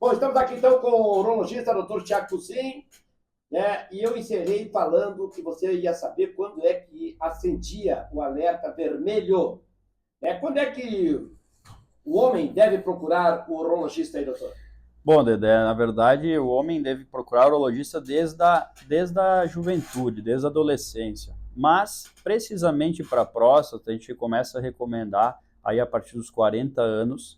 Bom, estamos aqui então com o urologista Dr. Tiago Toussaint, né? E eu encerrei falando que você ia saber quando é que acendia o alerta vermelho, né? Quando é que o homem deve procurar o urologista aí, doutor? Bom, Dedé, na verdade, o homem deve procurar urologista desde a juventude, desde a adolescência. Mas, precisamente para a próstata, a gente começa a recomendar aí a partir dos 40 anos,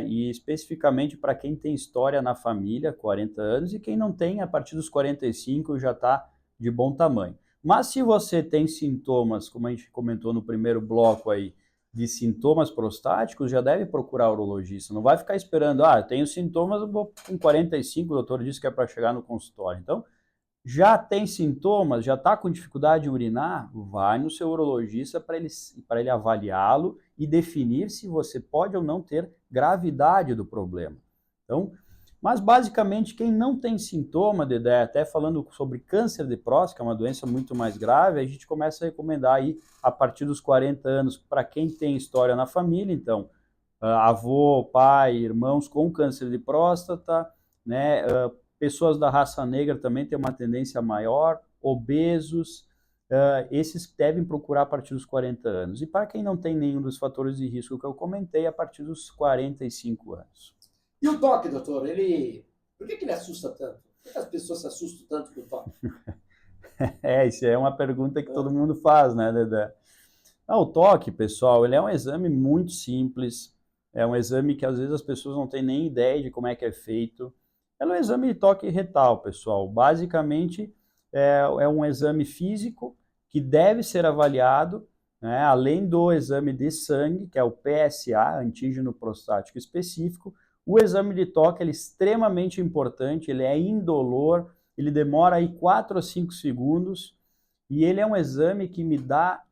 e especificamente para quem tem história na família, 40 anos, e quem não tem, a partir dos 45 já está de bom tamanho. Mas se você tem sintomas, como a gente comentou no primeiro bloco aí, de sintomas prostáticos, já deve procurar urologista. Não vai ficar esperando, eu tenho sintomas, eu vou com 45, o doutor disse que é para chegar no consultório. Então, já tem sintomas, já está com dificuldade de urinar, vai no seu urologista para ele avaliá-lo e definir se você pode ou não ter gravidade do problema. Então, mas basicamente quem não tem sintoma, Dedé, até falando sobre câncer de próstata, que é uma doença muito mais grave, a gente começa a recomendar aí a partir dos 40 anos para quem tem história na família, então, avô, pai, irmãos com câncer de próstata, né, pessoas da raça negra também têm uma tendência maior, obesos, esses devem procurar a partir dos 40 anos. E para quem não tem nenhum dos fatores de risco que eu comentei, a partir dos 45 anos. E o toque, doutor? Por que ele assusta tanto? Por que as pessoas se assustam tanto com o toque? Isso é uma pergunta que todo mundo faz, né, Dedé? O toque, pessoal, ele é um exame muito simples, é um exame que às vezes as pessoas não têm nem ideia de como é que é feito. É um exame de toque retal, pessoal. Basicamente, é um exame físico que deve ser avaliado, né, além do exame de sangue, que é o PSA, antígeno prostático específico. O exame de toque é extremamente importante, ele é indolor, ele demora aí 4 a 5 segundos, e ele é um exame que me dá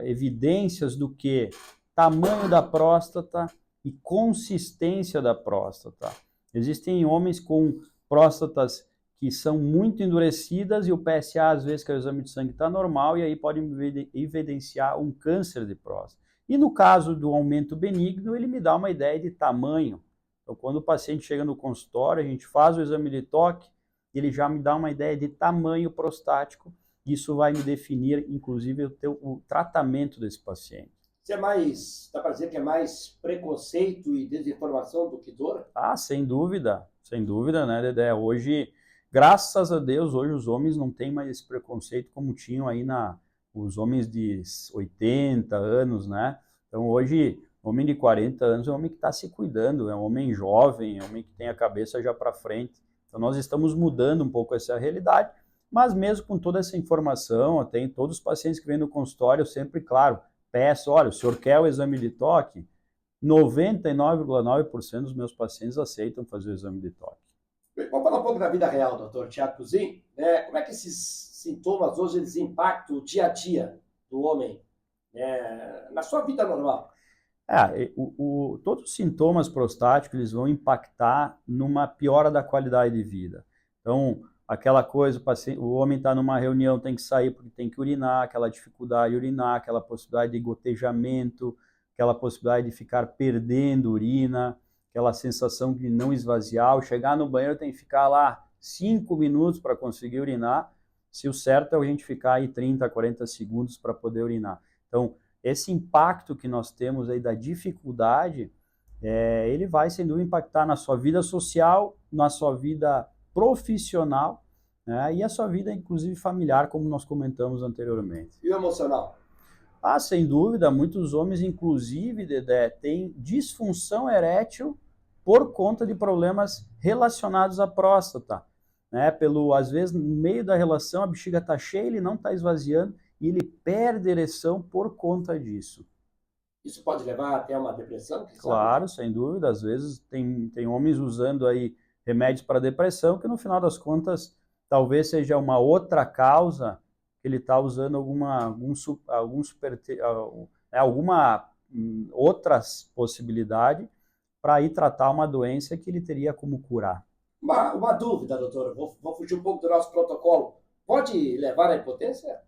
evidências do que tamanho da próstata e consistência da próstata. Existem homens com próstatas que são muito endurecidas e o PSA, às vezes, que é o exame de sangue, está normal e aí pode evidenciar um câncer de próstata. E no caso do aumento benigno, ele me dá uma ideia de tamanho. Então, quando o paciente chega no consultório, a gente faz o exame de toque, ele já me dá uma ideia de tamanho prostático. Isso vai me definir, inclusive, o tratamento desse paciente. Você dá para dizer que é mais preconceito e desinformação do que dor? Sem dúvida, né, Dedé? Hoje, graças a Deus, hoje os homens não têm mais esse preconceito como tinham aí os homens de 80 anos, né? Então, hoje, homem de 40 anos é um homem que está se cuidando, é um homem jovem, é um homem que tem a cabeça já para frente. Então, nós estamos mudando um pouco essa realidade, mas mesmo com toda essa informação, até todos os pacientes que vêm no consultório, eu sempre, claro, peço, olha, o senhor quer o exame de toque? 99,9% dos meus pacientes aceitam fazer o exame de toque. Vamos falar um pouco da vida real, doutor Tiago Toussaint, né? Como é que esses sintomas hoje eles impactam o dia a dia do homem, né? Na sua vida normal? Todos os sintomas prostáticos eles vão impactar numa piora da qualidade de vida. Então, aquela coisa, o homem está numa reunião, tem que sair porque tem que urinar, aquela dificuldade de urinar, aquela possibilidade de gotejamento, aquela possibilidade de ficar perdendo urina, aquela sensação de não esvaziar, ao chegar no banheiro tem que ficar lá 5 minutos para conseguir urinar, se o certo é a gente ficar aí 30, 40 segundos para poder urinar. Então, esse impacto que nós temos aí da dificuldade, ele vai, sem dúvida, impactar na sua vida social, na sua vida profissional, né, e a sua vida, inclusive, familiar, como nós comentamos anteriormente. E o emocional? Sem dúvida, muitos homens, inclusive, Dedé, têm disfunção erétil por conta de problemas relacionados à próstata. Né? Às vezes, no meio da relação, a bexiga está cheia, ele não está esvaziando, e ele perde ereção por conta disso. Isso pode levar até uma depressão, quem sabe? Claro, sem dúvida, às vezes tem homens usando aí remédios para depressão, que no final das contas talvez seja uma outra causa, que ele está usando alguma outras possibilidade para ir tratar uma doença que ele teria como curar. Uma dúvida, doutor, vou fugir um pouco do nosso protocolo. Pode levar à impotência?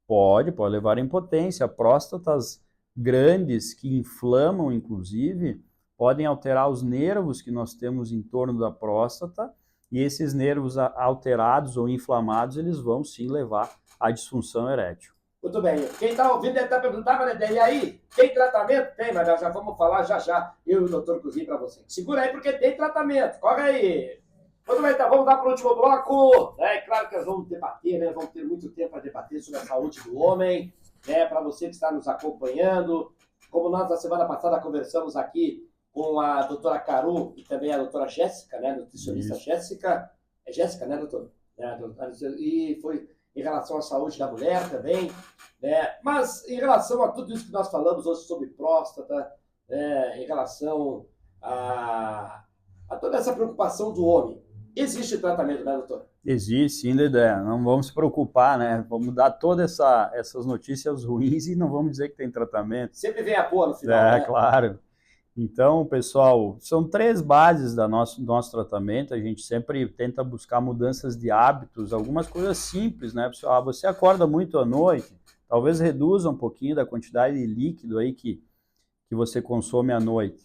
Pode levar à impotência. Próstatas grandes que inflamam, inclusive, podem alterar os nervos que nós temos em torno da próstata, e esses nervos alterados ou inflamados, eles vão sim levar à disfunção erétil. Muito bem. Quem está ouvindo deve estar perguntando, Dedé, e aí, tem tratamento? Tem, mas nós já vamos falar já, eu e o doutor Cozzi para você. Segura aí, porque tem tratamento. Corre aí. Muito bem, então vamos dar para o último bloco. É claro que nós vamos debater, né? Vamos ter muito tempo para debater sobre a saúde do homem, né? Para você que está nos acompanhando. Como nós, na semana passada, conversamos aqui com a doutora Caru e também a doutora Jéssica, né? Nutricionista Jéssica. É Jéssica, né, doutor? E foi em relação à saúde da mulher também, né? Mas em relação a tudo isso que nós falamos hoje sobre próstata, né? Em relação a toda essa preocupação do homem, existe tratamento, né, doutor? Existe, sim, Dedé. Não vamos se preocupar, né? Vamos dar todas essas notícias ruins e não vamos dizer que tem tratamento. Sempre vem a boa no final, né? Claro. Então, pessoal, são 3 bases do nosso tratamento. A gente sempre tenta buscar mudanças de hábitos, algumas coisas simples, né, pessoal? Você acorda muito à noite, talvez reduza um pouquinho da quantidade de líquido aí que você consome à noite.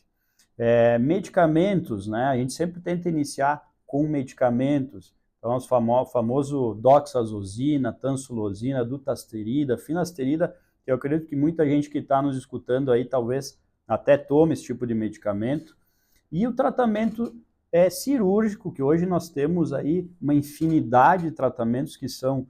Medicamentos, né? A gente sempre tenta iniciar com medicamentos. Então, os famoso doxazosina, tansulosina, dutasterida, finasterida, que eu acredito que muita gente que está nos escutando aí talvez até toma esse tipo de medicamento. E o tratamento cirúrgico, que hoje nós temos aí uma infinidade de tratamentos que são,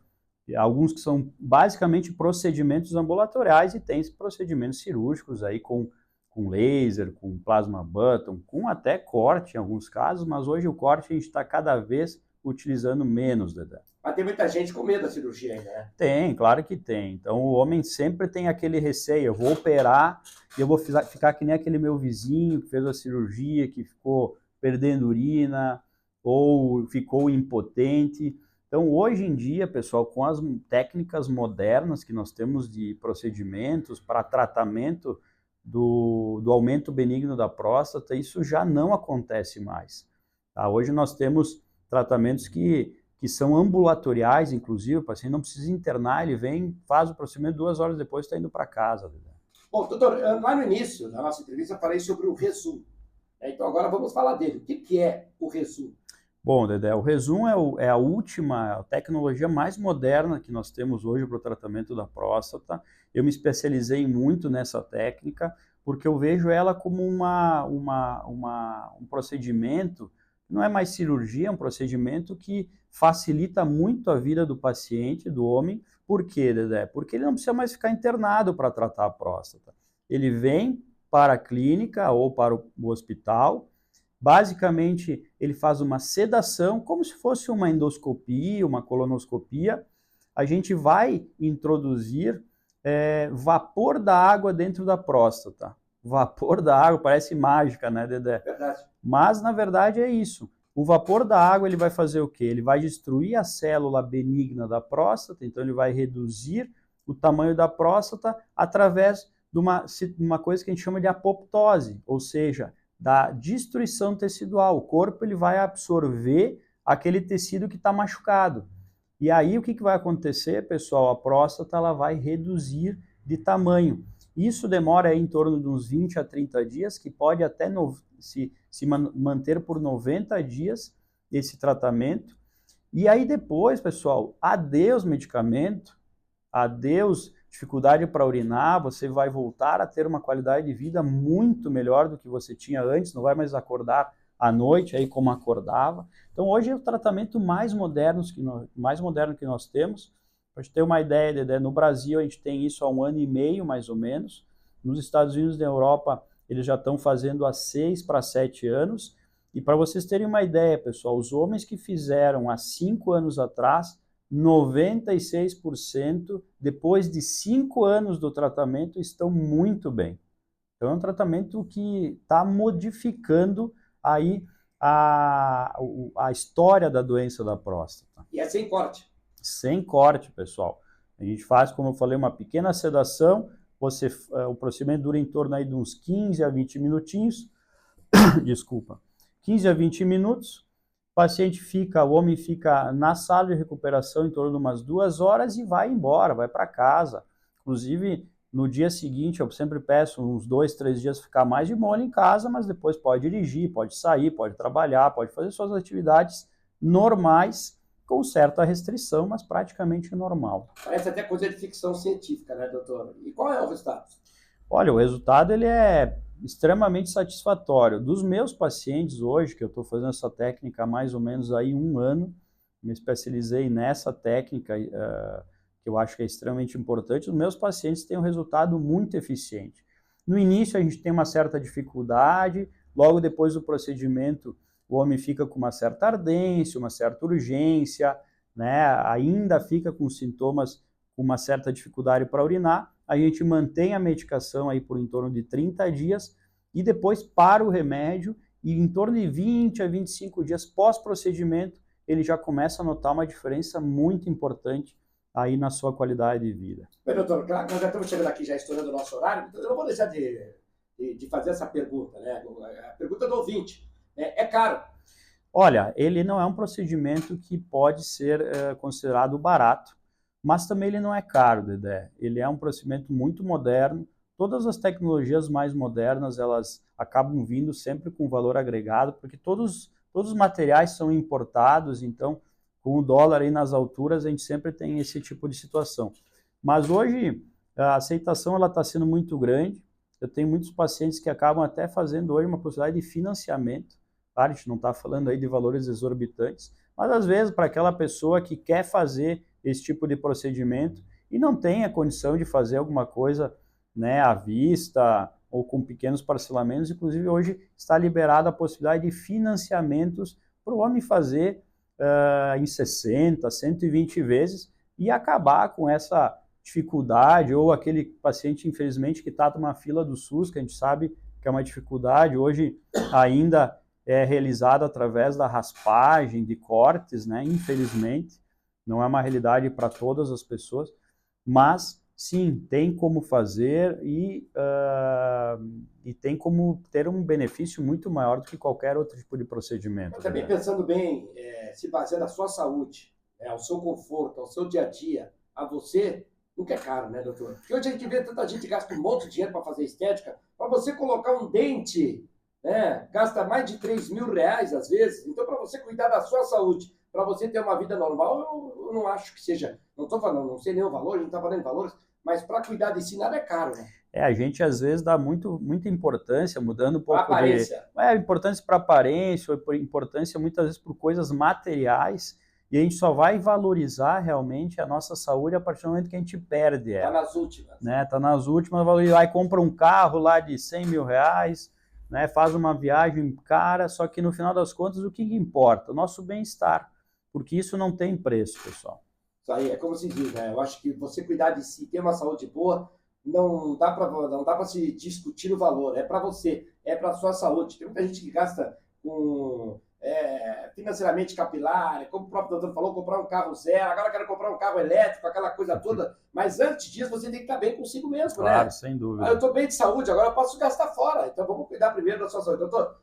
alguns que são basicamente procedimentos ambulatoriais e tem procedimentos cirúrgicos aí com laser, com plasma button, com até corte em alguns casos, mas hoje o corte a gente está cada vez utilizando menos, Dedé. Mas tem muita gente com medo da cirurgia ainda, né? Tem, claro que tem. Então o homem sempre tem aquele receio, eu vou operar e eu vou ficar que nem aquele meu vizinho que fez a cirurgia, que ficou perdendo urina ou ficou impotente. Então hoje em dia, pessoal, com as técnicas modernas que nós temos de procedimentos para tratamento do aumento benigno da próstata, isso já não acontece mais. Tá? Hoje nós temos tratamentos que são ambulatoriais, inclusive, o paciente não precisa internar, ele vem, faz o procedimento, 2 horas depois está indo para casa. Bom, doutor, lá no início da nossa entrevista eu falei sobre o Rezum. Então agora vamos falar dele. O que é o Rezum? Bom, Dedé, o Rezum é a última tecnologia mais moderna que nós temos hoje para o tratamento da próstata. Eu me especializei muito nessa técnica porque eu vejo ela como um procedimento, não é mais cirurgia, é um procedimento que facilita muito a vida do paciente, do homem. Por quê, Dedé? Porque ele não precisa mais ficar internado para tratar a próstata. Ele vem para a clínica ou para o hospital. Basicamente, ele faz uma sedação, como se fosse uma endoscopia, uma colonoscopia. A gente vai introduzir vapor da água dentro da próstata. Vapor da água parece mágica, né, Dedé? Verdade. Mas, na verdade, é isso. O vapor da água ele vai fazer o quê? Ele vai destruir a célula benigna da próstata, então ele vai reduzir o tamanho da próstata através de uma coisa que a gente chama de apoptose, ou seja, da destruição tecidual. O corpo ele vai absorver aquele tecido que está machucado. E aí o que vai acontecer, pessoal? A próstata ela vai reduzir de tamanho. Isso demora aí em torno de uns 20 a 30 dias, que pode até se manter por 90 dias esse tratamento. E aí depois, pessoal, adeus medicamento, adeus dificuldade para urinar, você vai voltar a ter uma qualidade de vida muito melhor do que você tinha antes, não vai mais acordar à noite aí como acordava. Então hoje é o tratamento mais moderno que nós temos. Para ter uma ideia, Dedé, no Brasil a gente tem isso há 1 ano e meio, mais ou menos. Nos Estados Unidos e na Europa, eles já estão fazendo há 6 para 7 anos. E para vocês terem uma ideia, pessoal, os homens que fizeram há 5 anos atrás, 96% depois de 5 anos do tratamento estão muito bem. Então é um tratamento que está modificando aí a história da doença da próstata. E é sem corte. Sem corte, pessoal. A gente faz, como eu falei, uma pequena sedação, o procedimento dura em torno aí de uns 15 a 20 minutinhos, desculpa, 15 a 20 minutos, o homem fica na sala de recuperação em torno de umas 2 horas e vai embora, vai para casa. Inclusive, No dia seguinte, eu sempre peço uns 2, 3 dias ficar mais de molho em casa, mas depois pode dirigir, pode sair, pode trabalhar, pode fazer suas atividades normais, com certa restrição, mas praticamente normal. Parece até coisa de ficção científica, né, doutor? E qual é o resultado? Olha, o resultado ele é extremamente satisfatório. Dos meus pacientes hoje, que eu estou fazendo essa técnica há mais ou menos aí 1 ano, me especializei nessa técnica, que eu acho que é extremamente importante, os meus pacientes têm um resultado muito eficiente. No início a gente tem uma certa dificuldade, logo depois do procedimento o homem fica com uma certa ardência, uma certa urgência, né? Ainda fica com sintomas, com uma certa dificuldade para urinar, a gente mantém a medicação aí por em torno de 30 dias e depois para o remédio e em torno de 20 a 25 dias pós-procedimento ele já começa a notar uma diferença muito importante aí na sua qualidade de vida. Bem, doutor, claro, nós já estamos chegando aqui, já estourando o nosso horário, então eu não vou deixar de fazer essa pergunta, né? A pergunta do ouvinte. É caro? Olha, ele não é um procedimento que pode ser considerado barato, mas também ele não é caro, Dedé. Ele é um procedimento muito moderno. Todas as tecnologias mais modernas, elas acabam vindo sempre com valor agregado, porque todos os materiais são importados, então, com o dólar aí nas alturas, a gente sempre tem esse tipo de situação. Mas hoje, a aceitação ela está sendo muito grande. Eu tenho muitos pacientes que acabam até fazendo hoje uma possibilidade de financiamento. Claro, a gente não está falando aí de valores exorbitantes, mas às vezes para aquela pessoa que quer fazer esse tipo de procedimento e não tem a condição de fazer alguma coisa, né, à vista ou com pequenos parcelamentos, inclusive hoje está liberada a possibilidade de financiamentos para o homem fazer em 60, 120 vezes e acabar com essa dificuldade, ou aquele paciente, infelizmente, que está numa fila do SUS, que a gente sabe que é uma dificuldade, hoje ainda é realizada através da raspagem, de cortes, né? Infelizmente, não é uma realidade para todas as pessoas, mas sim, tem como fazer e tem como ter um benefício muito maior do que qualquer outro tipo de procedimento. Mas também pensando bem, se baseando na sua saúde, ao seu conforto, ao seu dia a dia, a você, nunca é caro, né, doutor? Porque hoje a gente vê tanta gente que gasta um monte de dinheiro para fazer estética, para você colocar um dente, né, gasta mais de 3 mil reais às vezes. Então, para você cuidar da sua saúde, para você ter uma vida normal, eu não acho que seja, não estou falando, não sei nem o valor, não está falando em valores, mas para cuidar de si nada é caro, né? A gente às vezes dá muita importância, mudando um pouco aparência. Importância para aparência, ou importância muitas vezes por coisas materiais, e a gente só vai valorizar realmente a nossa saúde a partir do momento que a gente perde ela. Está nas últimas. Né? Tá nas últimas, vai compra um carro lá de 100 mil reais, né? Faz uma viagem cara, só que no final das contas o que importa? O nosso bem-estar, porque isso não tem preço, pessoal. Isso aí, é como se diz, né? Eu acho que você cuidar de si, ter uma saúde boa, não dá para se discutir o valor, é para você, é para a sua saúde. Tem muita gente que gasta com financeiramente capilar, como o próprio doutor falou, comprar um carro zero, agora eu quero comprar um carro elétrico, aquela coisa toda, mas antes disso você tem que estar bem consigo mesmo, claro, né? Claro, sem dúvida. Eu estou bem de saúde, agora eu posso gastar fora, então vamos cuidar primeiro da sua saúde. Doutor,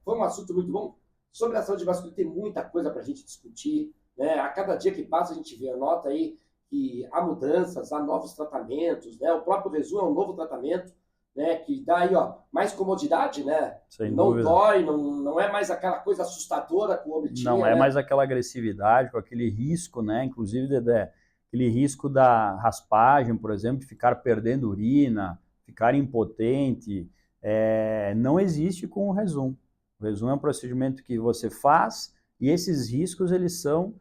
foi um assunto muito bom. Sobre a saúde vascular tem muita coisa para a gente discutir, né? A cada dia que passa a gente vê, anota aí, que há mudanças, há novos tratamentos, né? O próprio Rezum é um novo tratamento, né? Que dá aí, mais comodidade, né? Sem não dúvida. dói, não é mais aquela coisa assustadora que o homem tinha. Não é mais aquela agressividade, com aquele risco, né? Inclusive, Dedé, aquele risco da raspagem, por exemplo, de ficar perdendo urina, ficar impotente, não existe com o Rezum. O Rezum é um procedimento que você faz e esses riscos, eles são...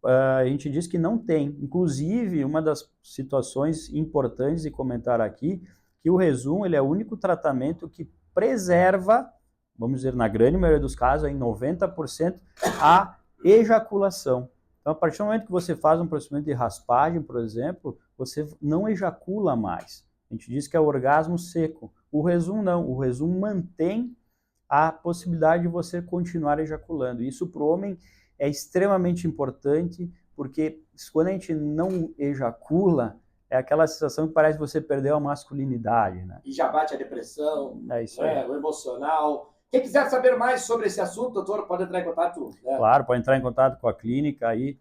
a gente diz que não tem. Inclusive, uma das situações importantes de comentar aqui, que o Rezum ele é o único tratamento que preserva, vamos dizer, na grande maioria dos casos, em 90%, a ejaculação. Então, a partir do momento que você faz um procedimento de raspagem, por exemplo, você não ejacula mais. A gente diz que é o orgasmo seco. O Rezum não. O Rezum mantém a possibilidade de você continuar ejaculando. Isso para o homem é extremamente importante, porque quando a gente não ejacula, é aquela sensação que parece que você perdeu a masculinidade, né? E já bate a depressão, é isso aí. O emocional. Quem quiser saber mais sobre esse assunto, doutor, pode entrar em contato. Né? Claro, pode entrar em contato com a clínica aí.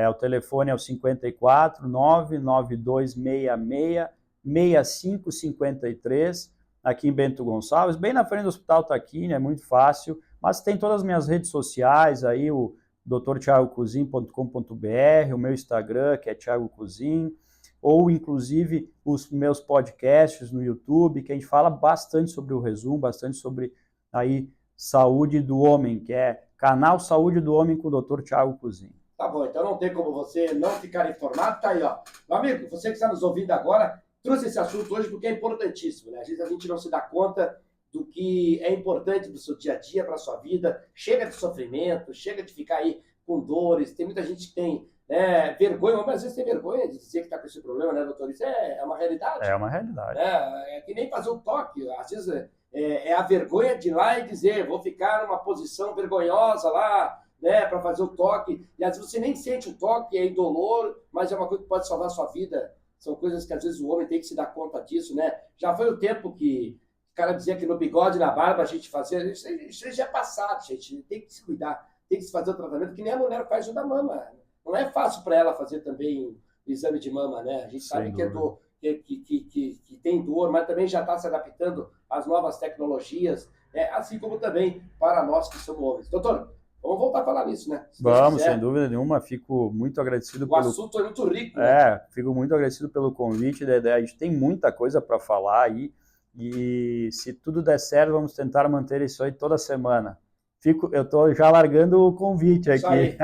O telefone é o 54 99266 6553, aqui em Bento Gonçalves, bem na frente do Hospital Taquini, é muito fácil, mas tem todas as minhas redes sociais, aí o drtiagocuzin.com.br, o meu Instagram, que é Thiago Cuzin, ou inclusive os meus podcasts no YouTube, que a gente fala bastante sobre o resumo, bastante sobre aí saúde do homem, que é canal Saúde do Homem com o Dr. Thiago Cuzin. Tá bom, então não tem como você não ficar informado, tá aí, ó. Meu amigo, você que está nos ouvindo agora, trouxe esse assunto hoje porque é importantíssimo, né? Às vezes a gente não se dá conta do que é importante para o seu dia a dia, para a sua vida. Chega de sofrimento, chega de ficar aí com dores. Tem muita gente que tem vergonha, mas às vezes tem vergonha de dizer que está com esse problema, né, doutor? Isso é uma realidade. É uma realidade. É que nem fazer o toque. Às vezes é a vergonha de ir lá e dizer, vou ficar numa posição vergonhosa lá, né, para fazer o toque. E às vezes você nem sente o toque, é indolor, mas é uma coisa que pode salvar a sua vida. São coisas que às vezes o homem tem que se dar conta disso, né? Já foi o tempo que o cara dizia que no bigode, na barba, a gente fazia. Isso já é passado, gente. Tem que se cuidar, tem que se fazer o tratamento, que nem a mulher faz o da mama. Não é fácil para ela fazer também o exame de mama, né? A gente sabe que é dor, que tem dor, mas também já está se adaptando às novas tecnologias, assim como também para nós que somos homens. Doutor, vamos voltar a falar nisso, né? Vamos, sem dúvida nenhuma. Fico muito agradecido pelo... O assunto é muito rico. Né? Fico muito agradecido pelo convite, Dedé. A gente tem muita coisa para falar aí. E se tudo der certo, vamos tentar manter isso aí toda semana. Eu estou já largando o convite aqui. Isso aí.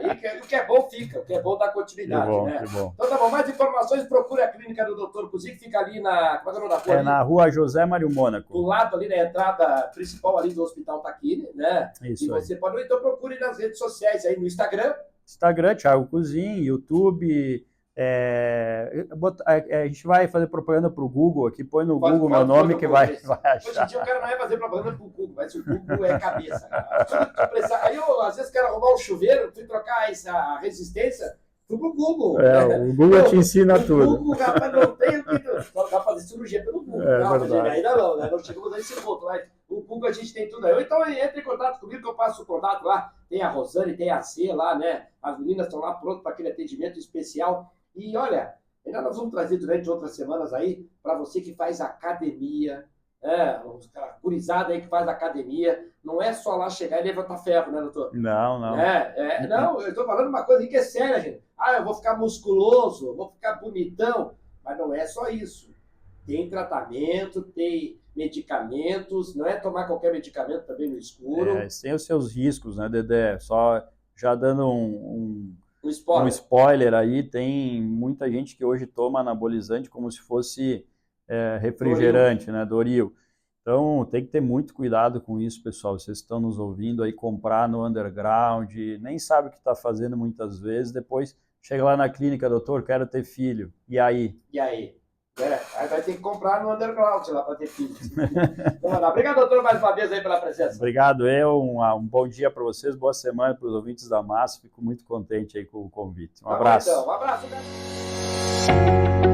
E o que é bom fica, o que é bom dá continuidade, que bom, né? Que bom. Então tá bom, mais informações, procure a clínica do Dr. Cuzin, que fica ali na... Como é que é o nome da rua? Na rua José Mário Mônaco. Do lado ali, na entrada principal ali do Hospital Taquini, né? Isso. E você pode, então procure nas redes sociais aí, no Instagram. Instagram, Thiago Cuzin, YouTube... a gente vai fazer propaganda para o Google aqui, põe no Google meu nome que vai achar. Hoje em dia o cara não vai fazer propaganda para o Google, mas o Google é cabeça. Aí eu, às vezes, quero arrumar um chuveiro, fui trocar essa resistência, fui pro Google. O Google te ensina tudo. O Google, rapaz, não tem só dá para fazer cirurgia pelo Google. Ainda não, né? Não chegamos a esse ponto, mas o Google a gente tem tudo aí. Então entre em contato comigo que eu passo o contato lá. Tem a Rosane, tem a C lá, né? As meninas estão lá prontas para aquele atendimento especial. E olha, ainda nós vamos trazer durante outras semanas aí, para você que faz academia, a gurizada aí que faz academia, não é só lá chegar e levantar ferro, né, doutor? Não. Não, eu estou falando uma coisa que é séria, gente. Eu vou ficar musculoso, eu vou ficar bonitão, mas não é só isso. Tem tratamento, tem medicamentos, não é tomar qualquer medicamento também no escuro. Tem os seus riscos, né, Dedé? Só já dando um spoiler aí, tem muita gente que hoje toma anabolizante como se fosse refrigerante, Doril. Né, Doril. Então, tem que ter muito cuidado com isso, pessoal. Vocês estão nos ouvindo aí, comprar no underground, nem sabe o que está fazendo muitas vezes, depois chega lá na clínica, doutor, quero ter filho. E aí? Aí vai ter que comprar no underground lá para ter filho. Obrigado, doutor, mais uma vez aí pela presença. Obrigado, um bom dia para vocês, boa semana para os ouvintes da Massa. Fico muito contente aí com o convite. Um abraço. Bom, então. Um abraço, né?